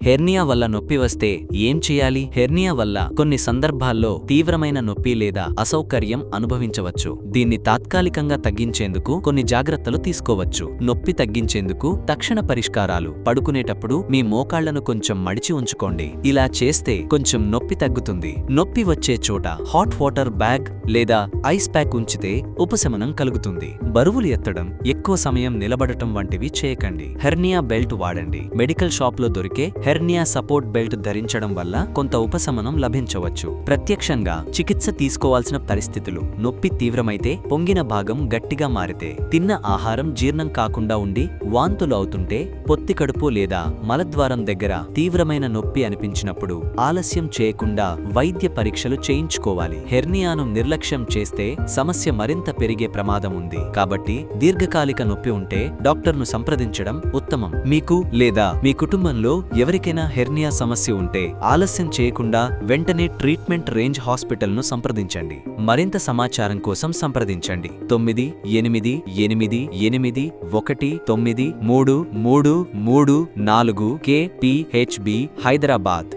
Hernia వల్ల నొప్పి వస్తే ఏం చేయాలి? హెర్నియా వల్ల కొన్ని సందర్భాల్లో తీవ్రమైన నొప్పి లేదా అసౌకర్యం అనుభవించవచ్చు. దీన్ని తాత్కాలికంగా తగ్గించేందుకు కొన్ని జాగ్రత్తలు తీసుకోవచ్చు. నొప్పి తగ్గించేందుకు తక్షణ పరిష్కారాలు: పడుకునేటప్పుడు మీ మోకాళ్లను కొంచెం మడిచి ఉంచుకోండి. ఇలా చేస్తే కొంచెం నొప్పి తగ్గుతుంది. నొప్పి వచ్చే చోట హాట్ వాటర్ బ్యాగ్ లేదా ఐస్ ప్యాక్ ఉంచితే ఉపశమనం కలుగుతుంది. బరువులు ఎత్తడం, ఎక్కువ సమయం నిలబడటం వంటివి చేయకండి. హెర్నియా బెల్ట్ వాడండి. మెడికల్ షాప్లో దొరికే హెర్నియా సపోర్ట్ బెల్ట్ ధరించడం వల్ల కొంత ఉపశమనం లభించవచ్చు. ప్రత్యక్షంగా చికిత్స తీసుకోవాల్సిన పరిస్థితులు: నొప్పి తీవ్రమైతే, పొంగిన భాగం గట్టిగా మారితే, తిన్న ఆహారం జీర్ణం కాకుండా ఉండి వాంతులు అవుతుంటే, పొత్తి కడుపు లేదా మలద్వారం దగ్గర తీవ్రమైన నొప్పి అనిపించినప్పుడు ఆలస్యం చేయకుండా వైద్య పరీక్షలు చేయించుకోవాలి. హెర్నియాను నిర్లక్ష్యం చేస్తే సమస్య మరింత పెరిగే ప్రమాదం ఉంది. కాబట్టి దీర్ఘకాలిక నొప్పి ఉంటే డాక్టర్ను సంప్రదించడం ఉత్తమం. మీకు లేదా మీ కుటుంబంలో ఎవరికైనా హెర్నియా సమస్య ఉంటే ఆలస్యం చేయకుండా వెంటనే ట్రీట్మెంట్ రేంజ్ హాస్పిటల్ను సంప్రదించండి. మరింత సమాచారం కోసం సంప్రదించండి 9888193334 KPHB హైదరాబాద్.